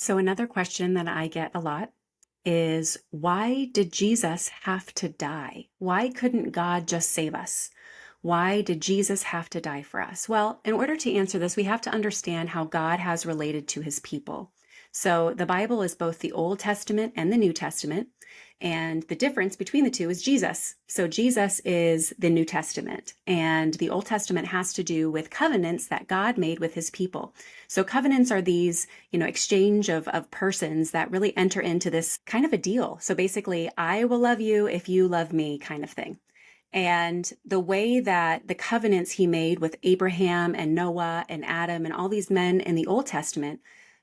So, another question that I get a lot is why did Jesus have to die? Why couldn't God just save us? Why did Jesus have to die for us? Well, in order to answer this, we have to understand how God has related to his people. So, the Bible is both the Old Testament and the New Testament. And the difference between the two is Jesus. So, Jesus is the New Testament, and the Old Testament has to do with covenants that God made with his people. So, covenants are these exchange of persons that really enter into this kind of a deal. So basically, I will love you if you love me kind of thing. And the way that the covenants he made with Abraham and Noah and Adam and all these men in the Old Testament,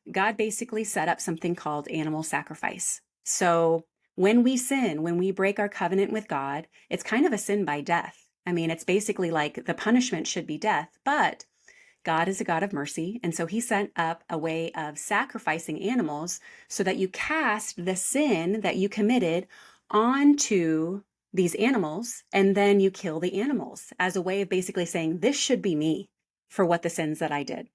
God basically set up something called animal sacrifice. So when we sin, when we break our covenant with God, it's kind of a sin by death. I mean, it's basically like the punishment should be death, but God is a God of mercy, and so he sent up a way of sacrificing animals so that you cast the sin that you committed onto these animals, and then you kill the animals as a way of basically saying, this should be me for what the sins that I did.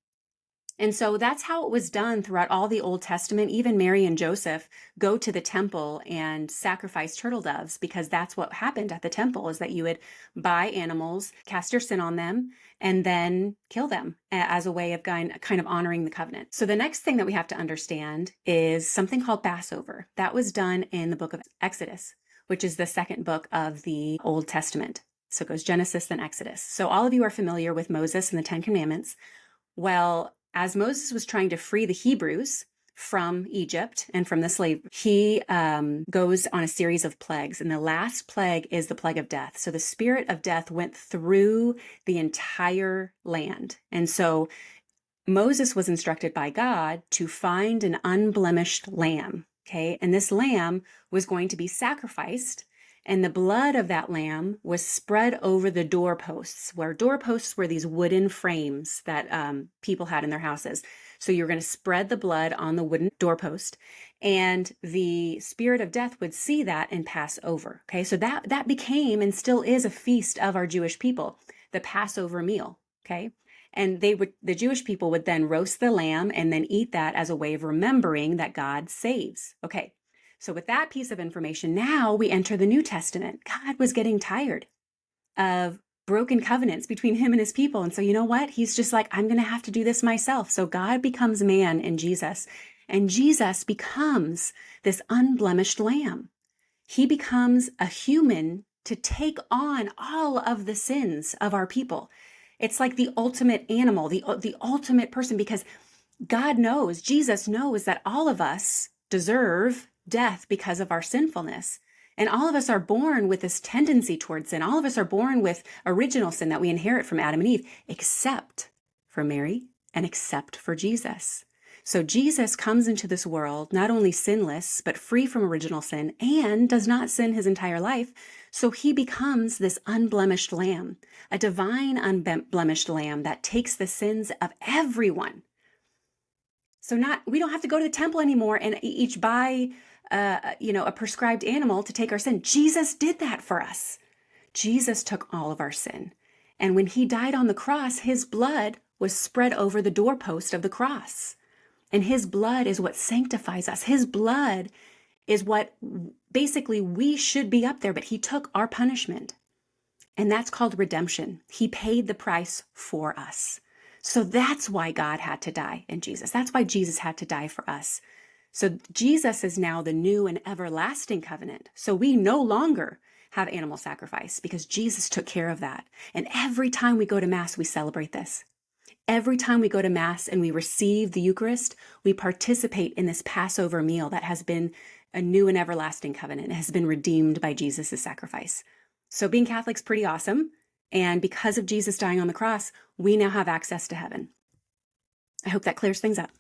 And so that's how it was done throughout all the Old Testament. Even Mary and Joseph go to the temple and sacrifice turtle doves because that's what happened at the temple, is that you would buy animals, cast your sin on them, and then kill them as a way of kind of honoring the covenant. So the next thing that we have to understand is something called Passover. That was done in the book of Exodus, which is the second book of the Old Testament. So it goes Genesis, then Exodus. So all of you are familiar with Moses and the Ten Commandments. Well, as Moses was trying to free the Hebrews from Egypt and from the slave, he goes on a series of plagues. And the last plague is the plague of death. So the spirit of death went through the entire land. And so Moses was instructed by God to find an unblemished lamb. Okay. And this lamb was going to be sacrificed. And the blood of that lamb was spread over the doorposts, where doorposts were these wooden frames that people had in their houses. So you're going to spread the blood on the wooden doorpost, and the spirit of death would see that and pass over. Okay, so that became and still is a feast of our Jewish people, the Passover meal. Okay, and the Jewish people would then roast the lamb and then eat that as a way of remembering that God saves. Okay. So with that piece of information, now we enter the New Testament. God was getting tired of broken covenants between him and his people. And so you know what? He's just like, I'm going to have to do this myself. So God becomes man in Jesus, and Jesus becomes this unblemished lamb. He becomes a human to take on all of the sins of our people. It's like the ultimate animal, the ultimate person, because God knows, Jesus knows that all of us deserve death because of our sinfulness. And all of us are born with this tendency towards sin. All of us are born with original sin that we inherit from Adam and Eve, except for Mary and except for Jesus. So Jesus comes into this world not only sinless, but free from original sin, and does not sin his entire life. So he becomes this unblemished lamb, a divine unblemished lamb that takes the sins of everyone. So we don't have to go to the temple anymore and each buy, a prescribed animal to take our sin. Jesus did that for us. Jesus took all of our sin. And when he died on the cross, his blood was spread over the doorpost of the cross. And his blood is what sanctifies us. His blood is what basically we should be up there, but he took our punishment. And that's called redemption. He paid the price for us. So that's why God had to die in Jesus. That's why Jesus had to die for us. So Jesus is now the new and everlasting covenant. So we no longer have animal sacrifice because Jesus took care of that. And every time we go to Mass, we celebrate this. Every time we go to Mass and we receive the Eucharist, we participate in this Passover meal that has been a new and everlasting covenant. It has been redeemed by Jesus' sacrifice. So being Catholic's pretty awesome. And because of Jesus dying on the cross, we now have access to heaven. I hope that clears things up.